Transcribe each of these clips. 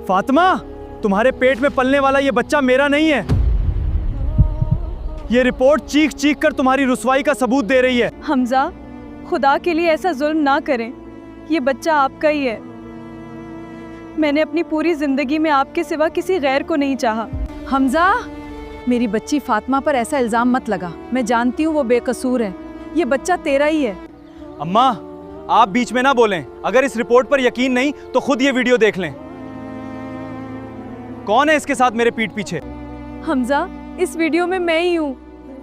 फातिमा, तुम्हारे पेट में पलने वाला ये बच्चा मेरा नहीं है। ये रिपोर्ट चीख चीख कर तुम्हारी रुसवाई का सबूत दे रही है। हमजा, खुदा के लिए ऐसा जुल्म ना करें। ये बच्चा आपका ही है। मैंने अपनी पूरी जिंदगी में आपके सिवा किसी गैर को नहीं चाहा। हमजा, मेरी बच्ची फातिमा पर ऐसा इल्जाम मत लगा। मैं जानती हूँ वो बेकसूर है। ये बच्चा तेरा ही है। अम्मा, आप बीच में ना बोलें। अगर इस रिपोर्ट पर यकीन नहीं तो खुद ये वीडियो देख लें। कौन है इसके साथ मेरे पीठ पीछे? हमजा, इस वीडियो में मैं ही हूँ,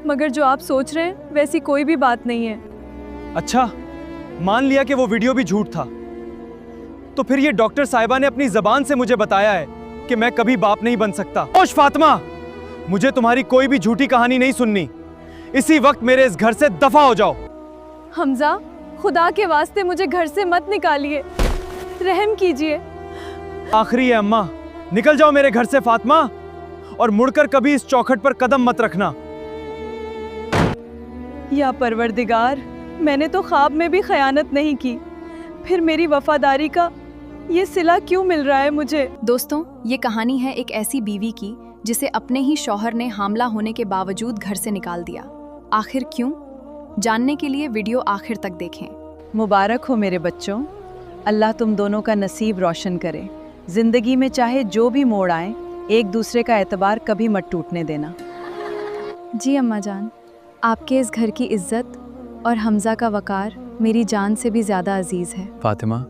मगर जो आप सोच रहे हैं वैसी कोई भी बात नहीं है। अच्छा, मान लिया कि वो वीडियो भी झूठ था, तो फिर ये डॉक्टर साहिबा ने अपनी जबान से मुझे बताया है कि मैं कभी बाप नहीं बन सकता। ओश फातिमा, मुझे तुम्हारी कोई भी झूठी कहानी नहीं सुननी। इसी वक्त मेरे इस घर से दफा हो जाओ। हमजा, खुदा के वास्ते मुझे घर से मत निकालिए, रहम कीजिए। आखिरी है अम्मा, निकल जाओ मेरे घर से फातिमा, और मुड़कर कभी इस चौखट पर कदम मत रखना। या परवरदिगार, मैंने तो ख्वाब में भी खयानत नहीं की, फिर मेरी वफादारी का ये सिला क्यों मिल रहा है मुझे? दोस्तों, ये कहानी है एक ऐसी बीवी की जिसे अपने ही शौहर ने हामला होने के बावजूद घर से निकाल दिया। आखिर क्यों? जानने के लिए वीडियो आखिर तक देखें। मुबारक हो मेरे बच्चों, अल्लाह तुम दोनों का नसीब रोशन करे। जिंदगी में चाहे जो भी मोड़ आए, एक दूसरे का एतबार कभी मत टूटने देना। जी अम्मा जान, आपके इस घर की इज्जत और हमजा का वकार मेरी जान से भी ज़्यादा अजीज़ है। फातिमा,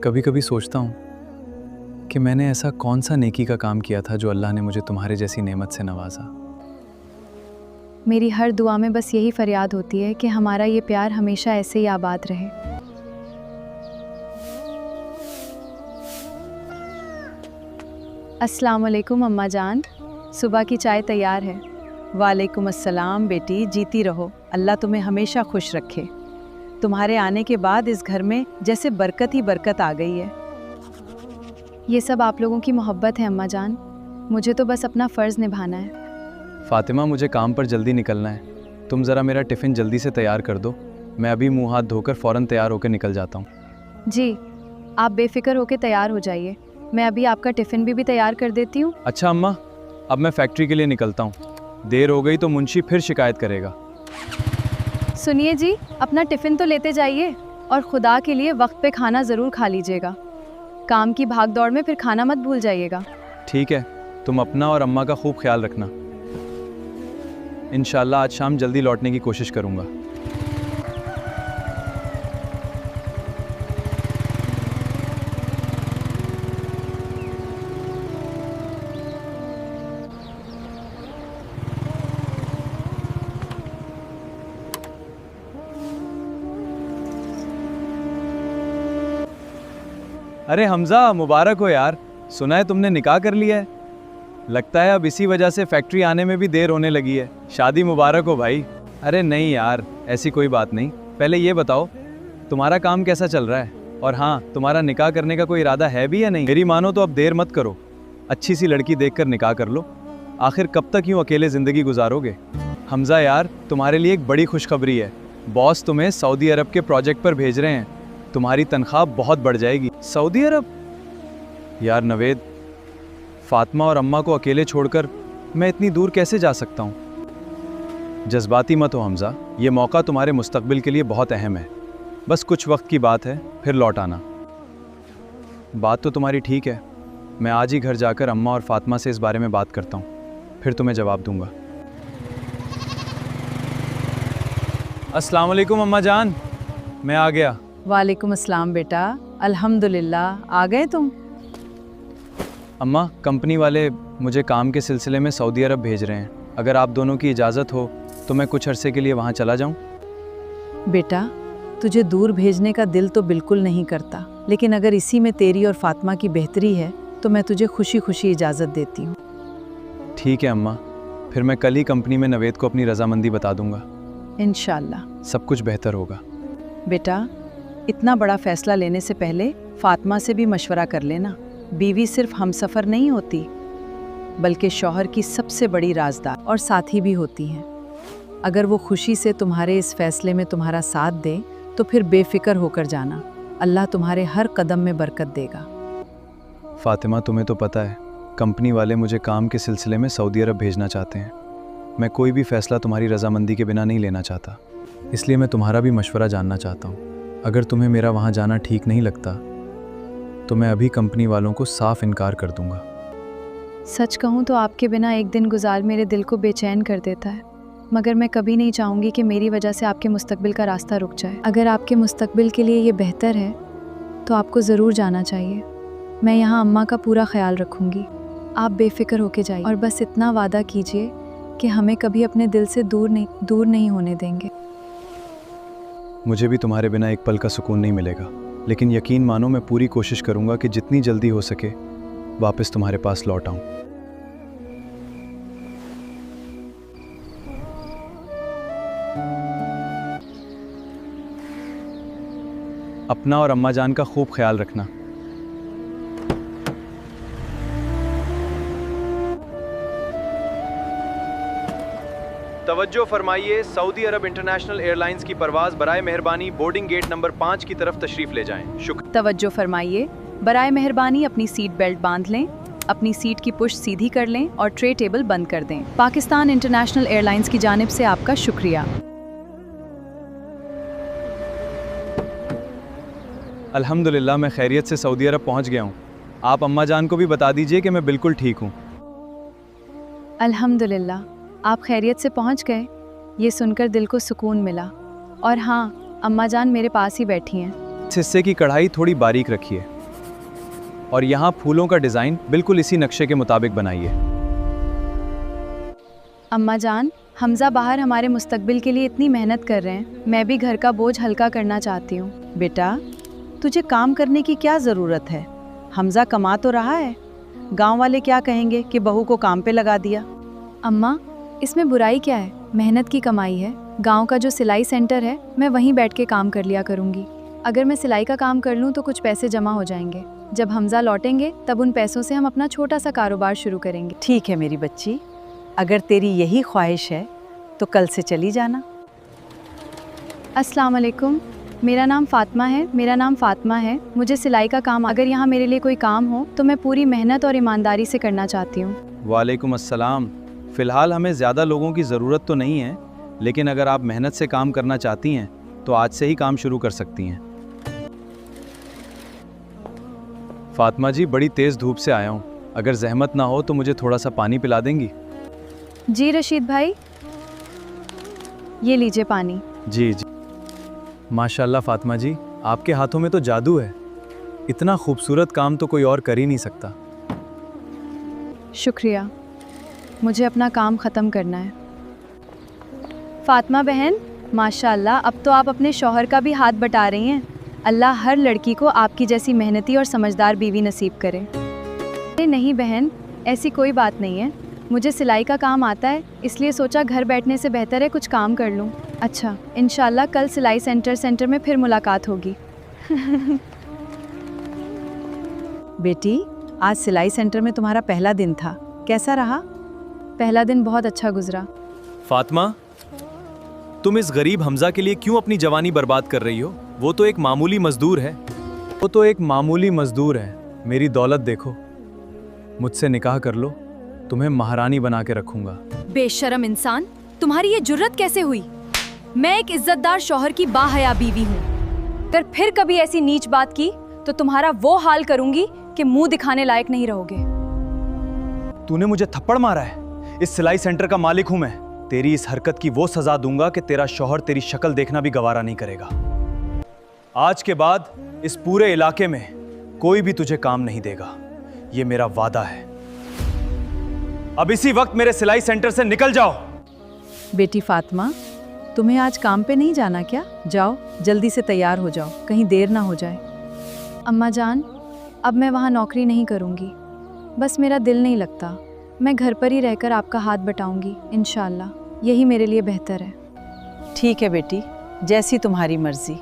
कभी कभी सोचता हूँ कि मैंने ऐसा कौन सा नेकी का काम किया था जो अल्लाह ने मुझे तुम्हारे जैसी नेमत से नवाजा। मेरी हर दुआ में बस यही फरियाद होती है कि हमारा ये प्यार हमेशा ऐसे ही आबाद रहे। अस्सलाम वालेकुम अम्मा जान, सुबह की चाय तैयार है। वालेकुम अस्सलाम बेटी, जीती रहो, अल्लाह तुम्हें हमेशा खुश रखे। तुम्हारे आने के बाद इस घर में जैसे बरकत ही बरकत आ गई है। ये सब आप लोगों की मोहब्बत है अम्मा जान, मुझे तो बस अपना फ़र्ज़ निभाना है। फातिमा, मुझे काम पर जल्दी निकलना है, तुम ज़रा मेरा टिफ़िन जल्दी से तैयार कर दो। मैं अभी मुंह हाथ धोकर फ़ौरन तैयार होकर निकल जाता हूँ। जी, आप बेफ़िक्र होकर तैयार हो जाइए, मैं अभी आपका टिफ़िन भी तैयार कर देती हूँ। अच्छा अम्मा, अब मैं फैक्ट्री के लिए निकलता हूँ। देर हो गई तो मुंशी फिर शिकायत करेगा। सुनिए जी, अपना टिफ़िन तो लेते जाइए, और ख़ुदा के लिए वक्त पे खाना ज़रूर खा लीजिएगा। काम की भाग दौड़ में फिर खाना मत भूल जाइएगा। ठीक है, तुम अपना और अम्मा का खूब ख्याल रखना। इंशाल्लाह आज शाम जल्दी लौटने की कोशिश करूँगा। अरे हमजा, मुबारक हो यार, सुना है तुमने निकाह कर लिया है। लगता है अब इसी वजह से फैक्ट्री आने में भी देर होने लगी है। शादी मुबारक हो भाई। अरे नहीं यार, ऐसी कोई बात नहीं। पहले ये बताओ तुम्हारा काम कैसा चल रहा है, और हाँ, तुम्हारा निकाह करने का कोई इरादा है भी या नहीं? मेरी मानो तो अब देर मत करो, अच्छी सी लड़की देखकर निकाह कर लो। आखिर कब तक यूँ अकेले ज़िंदगी गुजारोगे? हमजा यार, तुम्हारे लिए एक बड़ी खुशखबरी है। बॉस तुम्हें सऊदी अरब के प्रोजेक्ट पर भेज रहे हैं। तुम्हारी तनख्वाह बहुत बढ़ जाएगी। सऊदी अरब? यार नवेद, फातिमा और अम्मा को अकेले छोड़कर मैं इतनी दूर कैसे जा सकता हूँ? जज्बाती मत हो हमजा, ये मौका तुम्हारे मुस्तकबिल के लिए बहुत अहम है। बस कुछ वक्त की बात है, फिर लौट आना। बात तो तुम्हारी ठीक है, मैं आज ही घर जाकर अम्मा और फातिमा से इस बारे में बात करता हूँ, फिर तुम्हें जवाब दूंगा। अस्सलाम वालेकुम अम्मा जान, मैं आ गया। वालेकुम अस्सलाम बेटा, अल्हम्दुलिल्लाह, आ गए तुम? अम्मा, कंपनी वाले मुझे काम के सिलसिले में सऊदी अरब भेज रहे हैं। अगर आप दोनों की इजाज़त हो तो मैं कुछ अरसे के लिए वहाँ चला जाऊँ। बेटा, तुझे दूर भेजने का दिल तो बिल्कुल नहीं करता, लेकिन अगर इसी में तेरी और फातिमा की बेहतरी है तो मैं तुझे खुशी खुशी इजाज़त देती हूँ। ठीक है अम्मा, फिर मैं कल ही कंपनी में नवेद को अपनी रजामंदी बता दूंगा। इंशाल्लाह सब कुछ बेहतर होगा। बेटा, इतना बड़ा फैसला लेने से पहले फातिमा से भी मशवरा कर लेना। बीवी सिर्फ हमसफ़र नहीं होती, बल्कि शौहर की सबसे बड़ी राजदार और साथी भी होती हैं। अगर वो खुशी से तुम्हारे इस फैसले में तुम्हारा साथ दे तो फिर बेफिक्र होकर जाना, अल्लाह तुम्हारे हर कदम में बरकत देगा। फातिमा, तुम्हें तो पता है कंपनी वाले मुझे काम के सिलसिले में सऊदी अरब भेजना चाहते हैं। मैं कोई भी फ़ैसला तुम्हारी रजामंदी के बिना नहीं लेना चाहता, इसलिए मैं तुम्हारा भी मशवरा जानना चाहता हूँ। अगर तुम्हें मेरा वहाँ जाना ठीक नहीं लगता तो मैं अभी कंपनी वालों को साफ इनकार कर दूँगा। सच कहूँ तो आपके बिना एक दिन गुजार मेरे दिल को बेचैन कर देता है, मगर मैं कभी नहीं चाहूँगी कि मेरी वजह से आपके मुस्तकबिल का रास्ता रुक जाए। अगर आपके मुस्तकबिल के लिए ये बेहतर है तो आपको ज़रूर जाना चाहिए। मैं यहाँ अम्मा का पूरा ख्याल रखूँगी, आप बेफिक्र होके जाइए और बस इतना वादा कीजिए कि हमें कभी अपने दिल से दूर नहीं होने देंगे। मुझे भी तुम्हारे बिना एक पल का सुकून नहीं मिलेगा, लेकिन यकीन मानो मैं पूरी कोशिश करूँगा कि जितनी जल्दी हो सके वापस तुम्हारे पास लौट आऊँ। अपना और अम्मा जान का खूब ख्याल रखना। तवज्जो फरमाइए, सऊदी अरब इंटरनेशनल एयरलाइंस की परवाज़ बराए मेहरबानी बोर्डिंग गेट नंबर 5 की तरफ तशरीफ़ ले जाएं। शुक्र। तवज्जो फरमाइए, बराए मेहरबानी अपनी सीट बेल्ट बांध लें, अपनी सीट की पुश सीधी कर लें और ट्रे टेबल बंद कर दें। पाकिस्तान इंटरनेशनल एयरलाइंस की जानिब से आपका शुक्रिया। अल्हम्दुलिल्लाह मैं खैरियत से सऊदी अरब पहुंच गया हूं। आप अम्मा जान को भी बता दीजिए कि मैं बिल्कुल ठीक हूं। अल्हम्दुलिल्लाह, आप खैरियत से पहुंच गए, ये सुनकर दिल को सुकून मिला। और हाँ, अम्मा जान मेरे पास ही बैठी हैं। इस हिस्से की कढ़ाई थोड़ी बारीक रखिए और यहाँ फूलों का डिज़ाइन बिल्कुल इसी नक्शे के मुताबिक बनाइए। अम्मा जान, हमज़ा बाहर हमारे मुस्तकबिल के लिए इतनी मेहनत कर रहे हैं, मैं भी घर का बोझ हल्का करना चाहती हूँ। बेटा, तुझे काम करने की क्या ज़रूरत है? हमज़ा कमा तो रहा है, गांव वाले क्या कहेंगे कि बहू को काम पे लगा दिया। अम्मा, इसमें बुराई क्या है? मेहनत की कमाई है। गांव का जो सिलाई सेंटर है, मैं वहीं बैठ के काम कर लिया करूँगी। अगर मैं सिलाई का काम कर लूँ तो कुछ पैसे जमा हो जाएंगे। जब हमज़ा लौटेंगे तब उन पैसों से हम अपना छोटा सा कारोबार शुरू करेंगे। ठीक है मेरी बच्ची, अगर तेरी यही ख्वाहिश है तो कल से चली जाना। अस्सलाम वालेकुम, मेरा नाम फ़ातिमा है। मुझे सिलाई का काम, अगर यहाँ मेरे लिए कोई काम हो तो मैं पूरी मेहनत और ईमानदारी से करना चाहती हूँ। वालेकुम अस्सलाम। फ़िलहाल हमें ज़्यादा लोगों की ज़रूरत तो नहीं है, लेकिन अगर आप मेहनत से काम करना चाहती हैं तो आज से ही काम शुरू कर सकती हैं। फातिमा जी, बड़ी तेज़ धूप से आया हूँ, अगर जहमत ना हो तो मुझे थोड़ा सा पानी पिला देंगी? जी रशीद भाई, ये लीजिए पानी। जी जी। माशाल्लाह फातिमा जी, आपके हाथों में तो जादू है। इतना खूबसूरत काम तो कोई और कर ही नहीं सकता। शुक्रिया, मुझे अपना काम ख़त्म करना है। फातिमा बहन, माशाल्लाह, अब तो आप अपने शौहर का भी हाथ बटा रही हैं। अल्लाह हर लड़की को आपकी जैसी मेहनती और समझदार बीवी नसीब करे। नहीं बहन, ऐसी कोई बात नहीं है। मुझे सिलाई का काम आता है, इसलिए सोचा घर बैठने से बेहतर है कुछ काम कर लूँ। अच्छा, इंशाल्लाह कल सिलाई सेंटर में फिर मुलाकात होगी। बेटी, आज सिलाई सेंटर में तुम्हारा पहला दिन था, कैसा रहा? पहला दिन बहुत अच्छा गुजरा। फातिमा, तुम इस गरीब हमजा के लिए क्यों अपनी जवानी बर्बाद कर रही हो? वो तो एक मामूली मजदूर है। मेरी दौलत देखो, मुझसे निकाह कर लो, तुम्हें महारानी बना के रखूंगा। बेशरम इंसान, तुम्हारी ये जुर्रत कैसे हुई? मैं एक इज्जतदार शौहर की बाहया बीवी हूँ। अगर फिर कभी ऐसी नीच बात की तो तुम्हारा वो हाल करूंगी कि मुंह दिखाने लायक नहीं रहोगे। तूने मुझे थप्पड़ मारा है। इस सिलाई सेंटर का मालिक हूं मैं। तेरी इस हरकत की वो सजा दूंगा कि तेरा शौहर तेरी शक्ल देखना भी गवारा नहीं करेगा। आज के बाद इस पूरे इलाके में कोई भी तुझे काम नहीं देगा, ये मेरा वादा है। अब इसी वक्त मेरे सिलाई सेंटर से निकल जाओ। बेटी फातिमा, तुम्हें आज काम पे नहीं जाना क्या? जाओ, जल्दी से तैयार हो जाओ, कहीं देर ना हो जाए। अम्मा जान, अब मैं वहाँ नौकरी नहीं करूँगी, बस मेरा दिल नहीं लगता। मैं घर पर ही रहकर आपका हाथ बटाऊंगी इंशाल्लाह, यही मेरे लिए बेहतर है। ठीक है बेटी, जैसी तुम्हारी मर्जी।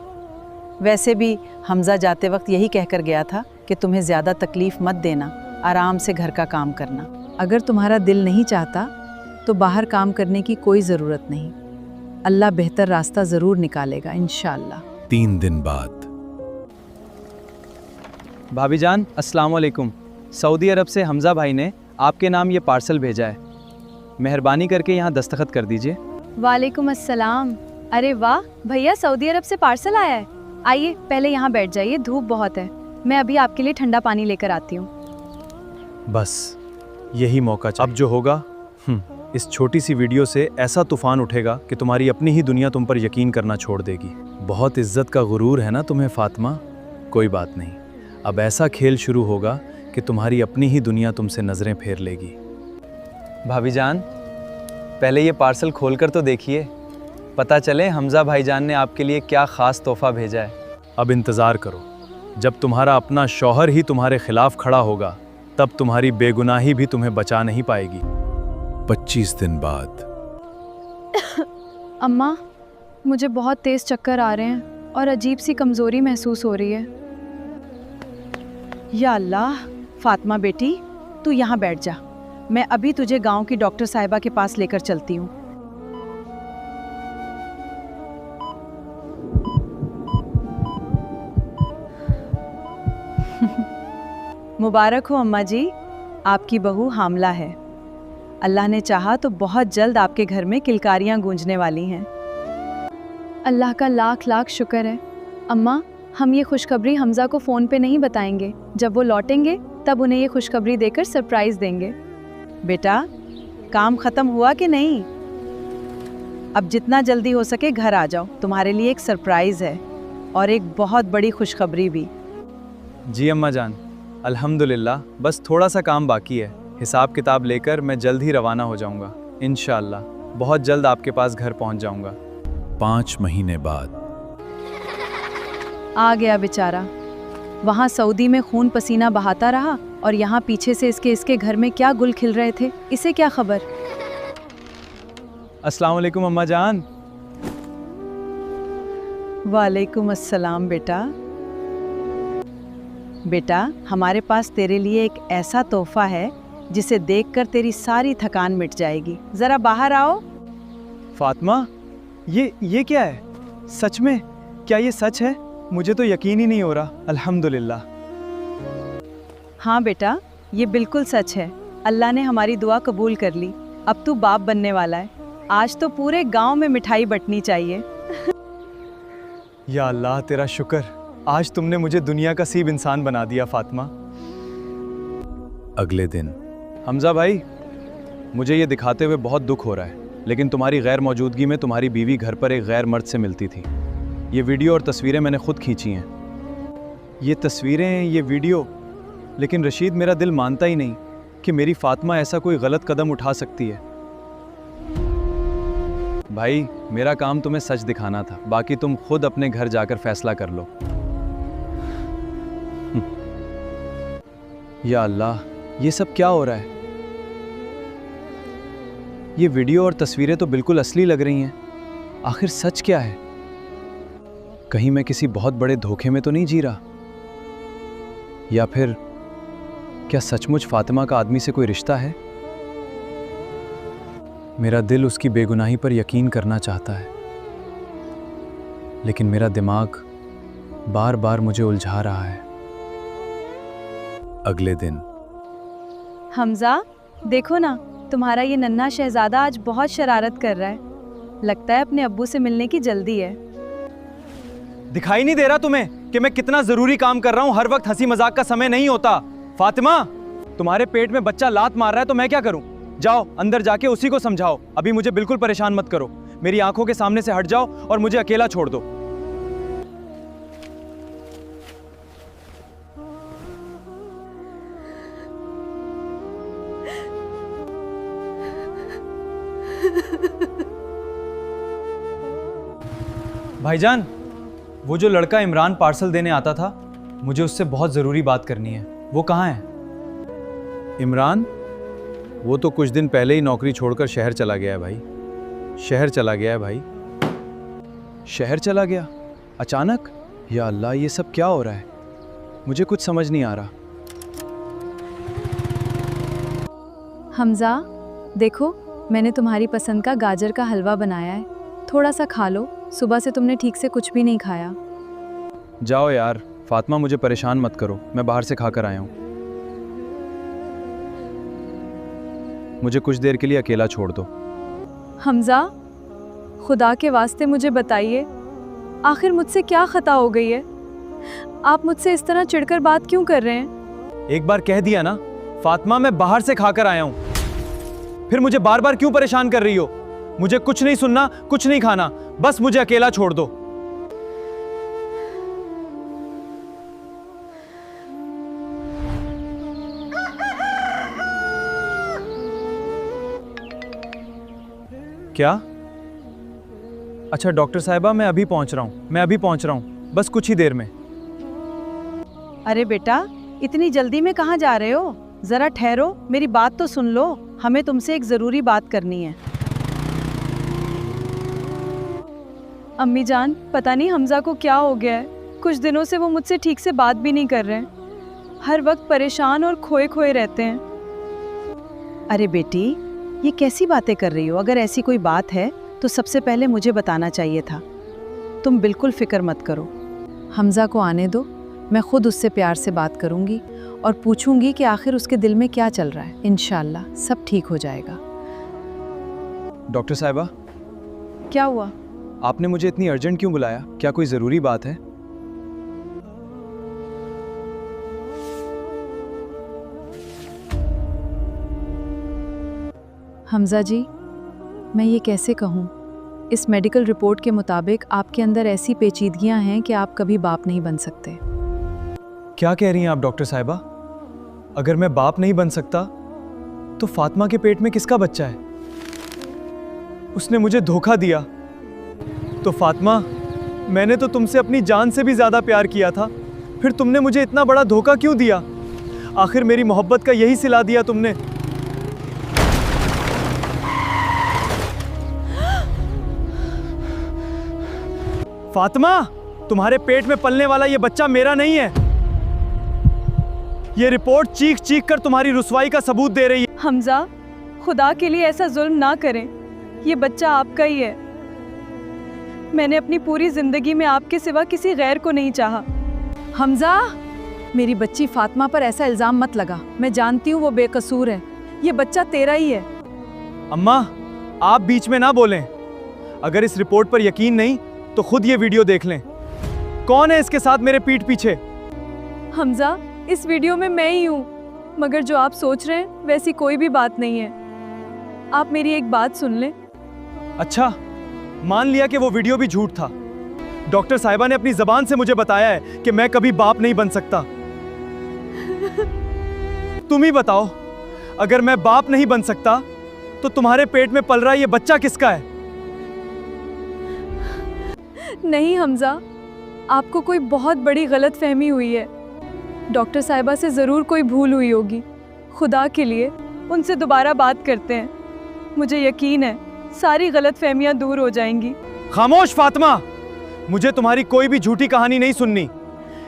वैसे भी हमजा जाते वक्त यही कहकर गया था कि तुम्हें ज़्यादा तकलीफ़ मत देना, आराम से घर का काम करना। अगर तुम्हारा दिल नहीं चाहता तो बाहर काम करने की कोई ज़रूरत नहीं, अल्लाह बेहतर रास्ता ज़रूर निकालेगा इंशाल्लाह। 3 दिन बाद। भाभी जान, अस्सलाम वालेकुम। सऊदी अरब से हमज़ा भाई ने आपके नाम ये पार्सल भेजा है, मेहरबानी करके यहाँ दस्तखत कर दीजिए। वालेकुम अस्सलाम। अरे वाह भैया, सऊदी अरब से पार्सल आया है। आइए पहले यहाँ बैठ जाइए, धूप बहुत है। मैं अभी आपके लिए ठंडा पानी लेकर आती हूँ। बस यही मौका चाहिए। अब जो होगा इस छोटी सी वीडियो से ऐसा तूफान उठेगा कि तुम्हारी अपनी ही दुनिया तुम पर यकीन करना छोड़ देगी। बहुत इज्जत का गुरूर है ना तुम्हें फातिमा, कोई बात नहीं, अब ऐसा खेल शुरू होगा कि तुम्हारी अपनी ही दुनिया तुमसे नज़रें फेर लेगी। भाभी जान, पहले ये पार्सल खोलकर तो देखिए, पता चले हमज़ा भाईजान ने आपके लिए क्या ख़ास तोहफ़ा भेजा है। अब इंतज़ार करो, जब तुम्हारा अपना शौहर ही तुम्हारे खिलाफ खड़ा होगा तब तुम्हारी बेगुनाही भी तुम्हें बचा नहीं पाएगी। 25 दिन बाद। अम्मा, मुझे बहुत तेज़ चक्कर आ रहे हैं और अजीब सी कमज़ोरी महसूस हो रही है। या अल्लाह, फातिमा बेटी तू यहाँ बैठ जा, मैं अभी तुझे गांव की डॉक्टर साहिबा के पास लेकर चलती हूँ। मुबारक हो अम्मा जी, आपकी बहू हामला है। अल्लाह ने चाहा तो बहुत जल्द आपके घर में किलकारियाँ गूंजने वाली हैं। अल्लाह का लाख लाख शुक्र है। अम्मा, हम ये खुशखबरी हमज़ा को फ़ोन पे नहीं बताएंगे। जब वो लौटेंगे तब उन्हें ये खुशखबरी देकर सरप्राइज़ देंगे। बेटा, काम ख़त्म हुआ कि नहीं? अब जितना जल्दी हो सके घर आ जाओ, तुम्हारे लिए एक सरप्राइज़ है और एक बहुत बड़ी खुशखबरी भी। जी अम्मा जान, अल्हम्दुलिल्लाह, बस थोड़ा सा काम बाकी है। हिसाब किताब लेकर मैं जल्द ही रवाना हो जाऊंगा। इंशाअल्लाह बहुत जल्द आपके पास घर पहुंच जाऊंगा। 5 महीने बाद। आ गया बेचारा, वहाँ सऊदी में खून पसीना बहाता रहा और यहाँ पीछे से इसके घर में क्या गुल खिल रहे थे, इसे क्या खबर। अस्सलाम वालेकुम अम्मा जान। वालेकुम अस्सलाम बेटा। बेटा, हमारे पास तेरे लिए एक ऐसा तोहफा है जिसे देखकर तेरी सारी थकान मिट जाएगी। जरा बाहर आओ। फातिमा, ये क्या है? सच में? क्या ये सच है? मुझे तो यकीन ही नहीं हो रहा। अल्हम्दुलिल्लाह। हाँ बेटा, ये बिल्कुल सच है। अल्लाह ने हमारी दुआ कबूल कर ली। अब तू बाप बनने वाला है। आज तो पूरे गांव में मिठाई बंटनी चाहिए। या अल्लाह, तेरा शुक्र, आज तुमने मुझे दुनिया का सीब इंसान बना दिया फातिमा। अगले दिन। हमज़ा भाई, मुझे ये दिखाते हुए बहुत दुख हो रहा है, लेकिन तुम्हारी गैर मौजूदगी में तुम्हारी बीवी घर पर एक गैर मर्द से मिलती थी। ये वीडियो और तस्वीरें मैंने खुद खींची हैं। ये तस्वीरें, ये वीडियो, लेकिन रशीद मेरा दिल मानता ही नहीं कि मेरी फातिमा ऐसा कोई गलत कदम उठा सकती है। भाई, मेरा काम तुम्हें सच दिखाना था, बाकी तुम खुद अपने घर जाकर फैसला कर लो। या अल्लाह, ये सब क्या हो रहा है? ये वीडियो और तस्वीरें तो बिल्कुल असली लग रही हैं। आखिर सच क्या है? कहीं मैं किसी बहुत बड़े धोखे में तो नहीं जी रहा? या फिर क्या सचमुच फातिमा का आदमी से कोई रिश्ता है? मेरा दिल उसकी बेगुनाही पर यकीन करना चाहता है, लेकिन मेरा दिमाग बार बार मुझे उलझा रहा है। अगले दिन। हमज़ा, देखो ना, तुम्हारा ये नन्हा शहजादा आज बहुत शरारत कर रहा है। लगता है अपने अब्बू से मिलने की जल्दी है। दिखाई नहीं दे रहा तुम्हें कि मैं कितना जरूरी काम कर रहा हूँ? हर वक्त हंसी मजाक का समय नहीं होता। फातिमा, तुम्हारे पेट में बच्चा लात मार रहा है तो मैं क्या करूँ? जाओ अंदर जाके उसी को समझाओ। अभी मुझे बिल्कुल परेशान मत करो। मेरी आंखों के सामने से हट जाओ और मुझे अकेला छोड़ दो। भाईजान, वो जो लड़का इमरान पार्सल देने आता था, मुझे उससे बहुत ज़रूरी बात करनी है। वो कहाँ है? इमरान? वो तो कुछ दिन पहले ही नौकरी छोड़कर शहर चला गया है भाई। शहर चला गया है भाई। शहर चला गया अचानक? या अल्लाह, ये सब क्या हो रहा है? मुझे कुछ समझ नहीं आ रहा। हमज़ा, देखो, मैंने तुम्हारी पसंद का गाजर का हलवा बनाया है। थोड़ा सा खा लो, सुबह से तुमने ठीक से कुछ भी नहीं खाया। जाओ यार, फातिमा मुझे परेशान मत करो, मैं बाहर से खाकर आया हूँ। मुझे कुछ देर के लिए अकेला छोड़ दो। हमजा, खुदा के वास्ते मुझे बताइए, आखिर मुझसे क्या खता हो गई है? आप मुझसे इस तरह चिढ़कर बात क्यों कर रहे हैं? एक बार कह दिया ना फातिमा, मैं बाहर से खाकर आया हूं, फिर मुझे बार बार क्यों परेशान कर रही हो? मुझे कुछ नहीं सुनना, कुछ नहीं खाना, बस मुझे अकेला छोड़ दो। क्या? अच्छा डॉक्टर साहिबा, मैं अभी पहुंच रहा हूं, बस कुछ ही देर में। अरे बेटा, इतनी जल्दी में कहाँ जा रहे हो? जरा ठहरो, मेरी बात तो सुन लो, हमें तुमसे एक जरूरी बात करनी है। अम्मी जान, पता नहीं हमजा को क्या हो गया है। कुछ दिनों से वो मुझसे ठीक से बात भी नहीं कर रहे हैं, हर वक्त परेशान और खोए खोए रहते हैं। अरे बेटी, ये कैसी बातें कर रही हो? अगर ऐसी कोई बात है तो सबसे पहले मुझे बताना चाहिए था। तुम बिल्कुल फिक्र मत करो। हमजा को आने दो, मैं खुद उससे प्यार से बात करूंगी और पूछूंगी कि आखिर उसके दिल में क्या चल रहा है। इंशाल्लाह सब ठीक हो जाएगा। डॉक्टर साहिबा, क्या हुआ? आपने मुझे इतनी अर्जेंट क्यों बुलाया? क्या कोई ज़रूरी बात है? हमजा जी, मैं ये कैसे कहूँ, इस मेडिकल रिपोर्ट के मुताबिक आपके अंदर ऐसी पेचीदगियां हैं कि आप कभी बाप नहीं बन सकते। क्या कह रही हैं आप डॉक्टर साहिबा? अगर मैं बाप नहीं बन सकता तो फातिमा के पेट में किसका बच्चा है? उसने मुझे धोखा दिया। तो फातिमा, मैंने तो तुमसे अपनी जान से भी ज्यादा प्यार किया था, फिर तुमने मुझे इतना बड़ा धोखा क्यों दिया? आखिर मेरी मोहब्बत का यही सिला दिया तुमने। फातिमा, तुम्हारे पेट में पलने वाला ये बच्चा मेरा नहीं है। ये रिपोर्ट चीख चीख कर तुम्हारी रुसवाई का सबूत दे रही है। हमजा, खुदा के लिए ऐसा जुल्म ना करें, ये बच्चा आपका ही है। मैंने अपनी पूरी जिंदगी में आपके सिवा किसी गैर को नहीं चाहा। हमजा, मेरी बच्ची फातिमा पर ऐसा इल्जाम मत लगा। मैं जानती हूँ वो बेकसूर है, ये बच्चा तेरा ही है। अम्मा, आप बीच में ना बोलें। अगर इस रिपोर्ट पर यकीन नहीं तो खुद ये वीडियो देख लें। कौन है इसके साथ मेरे पीठ पीछे? हमजा, इस वीडियो में मैं ही हूँ, मगर जो आप सोच रहे हैं वैसी कोई भी बात नहीं है। आप मेरी एक बात सुन लें। अच्छा, मान लिया कि वो वीडियो भी झूठ था। डॉक्टर साहिबा ने अपनी जबान से मुझे बताया है कि मैं कभी बाप नहीं बन सकता। तुम ही बताओ, अगर मैं बाप नहीं बन सकता तो तुम्हारे पेट में पल रहा ये बच्चा किसका है? नहीं हमजा, आपको कोई बहुत बड़ी गलत फहमी हुई है। डॉक्टर साहिबा से ज़रूर कोई भूल हुई होगी। खुदा के लिए उनसे दोबारा बात करते हैं, मुझे यकीन है सारी गलत फहमियाँ दूर हो जाएंगी। खामोश फातिमा, मुझे तुम्हारी कोई भी झूठी कहानी नहीं सुननी।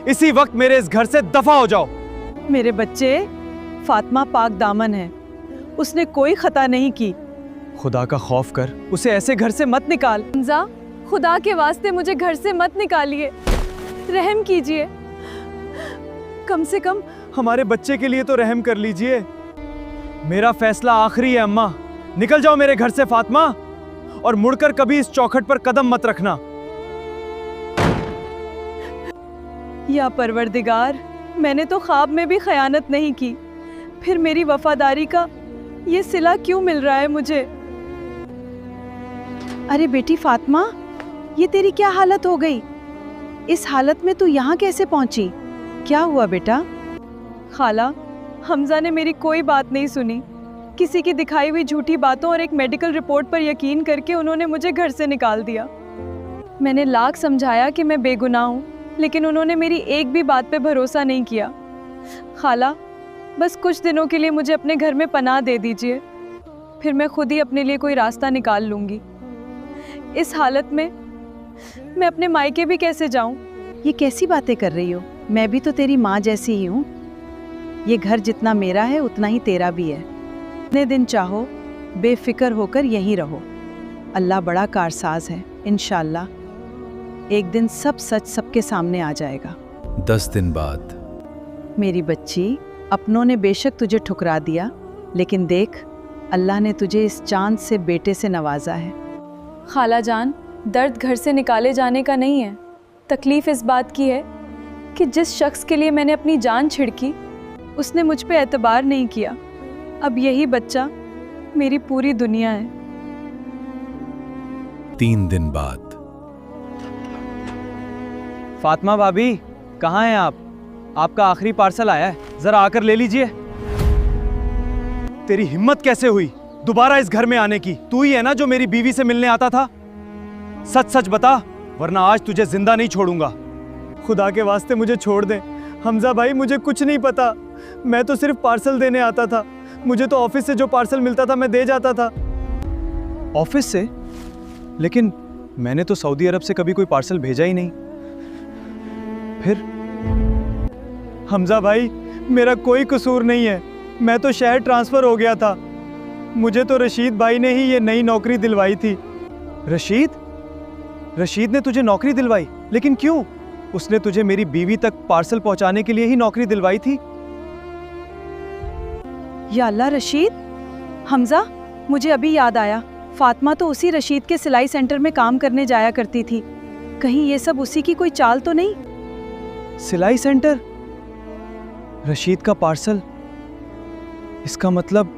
इसी वक्त मेरे इस घर से दफा हो जाओ। मेरे बच्चे, फातिमा पाक दामन है, उसने कोई खता नहीं की। खुदा का खौफ कर, उसे ऐसे घर से मत निकाल। हमजा, खुदा के वास्ते मुझे घर से मत निकालिए, रहम कीजिए। कम से कम हमारे बच्चे के लिए तो रहम कर लीजिए। मेरा फैसला आखिरी है अम्मा, निकल जाओ मेरे घर से फातिमा, और मुड़कर कभी इस चौखट पर कदम मत रखना। या परवरदिगार, मैंने तो ख्वाब में भी खयानत नहीं की, फिर मेरी वफादारी का ये सिला क्यों मिल रहा है मुझे? अरे बेटी फातिमा, ये तेरी क्या हालत हो गई? इस हालत में तू यहाँ कैसे पहुंची? क्या हुआ बेटा? खाला, हमजा ने मेरी कोई बात नहीं सुनी। किसी की दिखाई हुई झूठी बातों और एक मेडिकल रिपोर्ट पर यकीन करके उन्होंने मुझे घर से निकाल दिया। मैंने लाख समझाया कि मैं बेगुनाह हूँ, लेकिन उन्होंने मेरी एक भी बात पे भरोसा नहीं किया। खाला, बस कुछ दिनों के लिए मुझे अपने घर में पनाह दे दीजिए, फिर मैं खुद ही अपने लिए कोई रास्ता निकाल लूँगी। इस हालत में मैं अपने मायके भी कैसे जाऊँ? ये कैसी बातें कर रही हो? मैं भी तो तेरी माँ जैसी ही हूँ। ये घर जितना मेरा है उतना ही तेरा भी है। जितने दिन चाहो बेफिक्र होकर यहीं रहो। अल्लाह बड़ा कारसाज है, इंशाल्लाह एक दिन सब सच सबके सामने आ जाएगा। 10 दिन बाद। मेरी बच्ची, अपनों ने बेशक तुझे ठुकरा दिया, लेकिन देख अल्लाह ने तुझे इस चांद से बेटे से नवाजा है। खाला जान, दर्द घर से निकाले जाने का नहीं है, तकलीफ़ इस बात की है कि जिस शख्स के लिए मैंने अपनी जान छिड़की उसने मुझ पे एतबार नहीं किया। अब यही बच्चा मेरी पूरी दुनिया है। 3 दिन बाद। फातिमा भाभी, कहाँ हैं आप? आपका आखिरी पार्सल आया है, जरा आकर ले लीजिए। तेरी हिम्मत कैसे हुई दोबारा इस घर में आने की? तू ही है ना जो मेरी बीवी से मिलने आता था? सच सच बता, वरना आज तुझे जिंदा नहीं छोड़ूंगा। खुदा के वास्ते मुझे छोड़ दे हमजा भाई, मुझे कुछ नहीं पता। मैं तो सिर्फ पार्सल देने आता था। मुझे तो ऑफिस से जो पार्सल मिलता था मैं दे जाता था। ऑफिस से? लेकिन मैंने तो सऊदी अरब से कभी कोई पार्सल भेजा ही नहीं। फिर हमजा भाई, मेरा कोई कसूर नहीं है, मैं तो शहर ट्रांसफ़र हो गया था। मुझे तो रशीद भाई ने ही ये नई नौकरी दिलवाई थी। रशीद ने तुझे नौकरी दिलवाई? लेकिन क्यों? उसने तुझे मेरी बीवी तक पार्सल पहुंचाने के लिए ही नौकरी दिलवाई थी। या अल्लाह, रशीद! हमजा, मुझे अभी याद आया, फातिमा तो उसी रशीद के सिलाई सेंटर में काम करने जाया करती थी। कहीं ये सब उसी की कोई चाल तो नहीं? सिलाई सेंटर? रशीद का पार्सल? इसका मतलब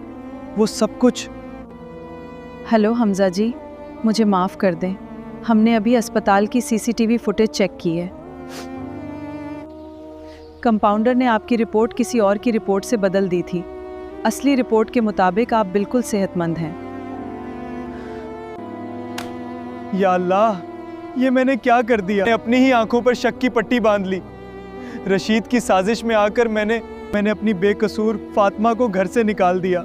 वो सब कुछ। हेलो हमजा जी, मुझे माफ़ कर दें, हमने अभी अस्पताल की सीसीटीवी फुटेज चेक की है। कंपाउंडर ने आपकी रिपोर्ट किसी और की रिपोर्ट से बदल दी थी। असली रिपोर्ट के मुताबिक आप बिल्कुल सेहतमंद हैं। या अल्लाह, ये मैंने क्या कर दिया? मैंने अपनी ही आंखों पर शक की पट्टी बांध ली। रशीद की साजिश में आकर मैंने अपनी बेकसूर फातिमा को घर से निकाल दिया।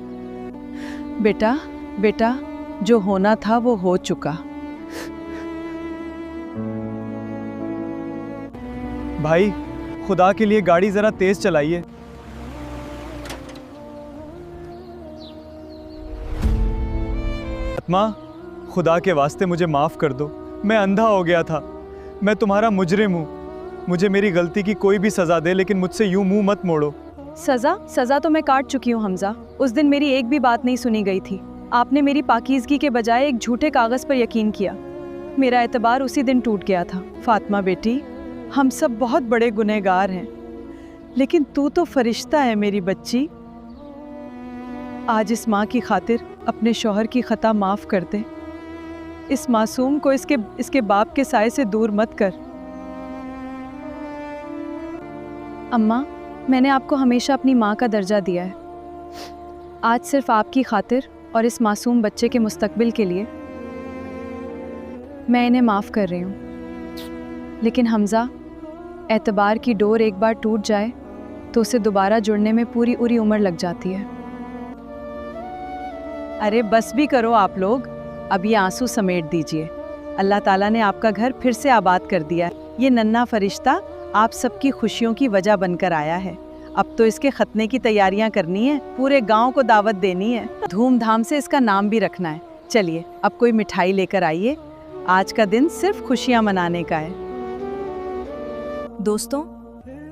बेटा, जो होना था वो हो चुका। भाई, खुदा के लिए गाड़ी जरा तेज चलाइए। फातिमा, खुदा के वास्ते मुझे माफ कर दो, मैं अंधा हो गया था। मैं तुम्हारा मुजरिम हूँ। मुझे मेरी गलती की कोई भी सजा दे, लेकिन मुझसे यूं मुंह मत मोड़ो। सज़ा तो मैं काट चुकी हूँ हमजा। उस दिन मेरी एक भी बात नहीं सुनी गई थी। आपने मेरी पाकीज़गी के बजाय एक झूठे कागज़ पर यकीन किया। मेरा एतबार उसी दिन टूट गया था। फातिमा बेटी, हम सब बहुत बड़े गुनहगार हैं, लेकिन तू तो फरिश्ता है मेरी बच्ची। आज इस माँ की खातिर अपने शौहर की खता माफ़ कर दे। इस मासूम को इसके बाप के साए से दूर मत कर। अम्मा, मैंने आपको हमेशा अपनी माँ का दर्जा दिया है। आज सिर्फ आपकी खातिर और इस मासूम बच्चे के मुस्तकबिल के लिए मैं इन्हें माफ़ कर रही हूँ। लेकिन हमजा, एतबार की डोर एक बार टूट जाए तो उसे दोबारा जुड़ने में पूरी उम्र लग जाती है। अरे बस भी करो आप लोग, अब ये आंसू समेट दीजिए। अल्लाह ताला ने आपका घर फिर से आबाद कर दिया। ये नन्हा फरिश्ता आप सबकी खुशियों की वजह बनकर आया है। अब तो इसके खतने की तैयारियां करनी है, पूरे गांव को दावत देनी है, धूमधाम से इसका नाम भी रखना है। चलिए अब कोई मिठाई लेकर आइए, आज का दिन सिर्फ खुशियां मनाने का है। दोस्तों,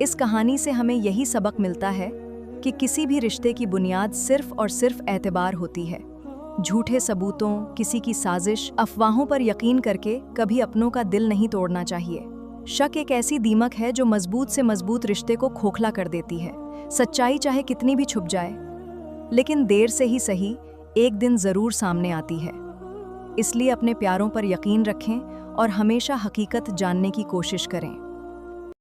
इस कहानी से हमें यही सबक मिलता है कि किसी भी रिश्ते की बुनियाद सिर्फ और सिर्फ एतबार होती है। झूठे सबूतों, किसी की साजिश, अफवाहों पर यकीन करके कभी अपनों का दिल नहीं तोड़ना चाहिए। शक एक ऐसी दीमक है जो मजबूत से मजबूत रिश्ते को खोखला कर देती है। सच्चाई चाहे कितनी भी छुप जाए, लेकिन देर से ही सही एक दिन जरूर सामने आती है। इसलिए अपने प्यारों पर यकीन रखें और हमेशा हकीकत जानने की कोशिश करें।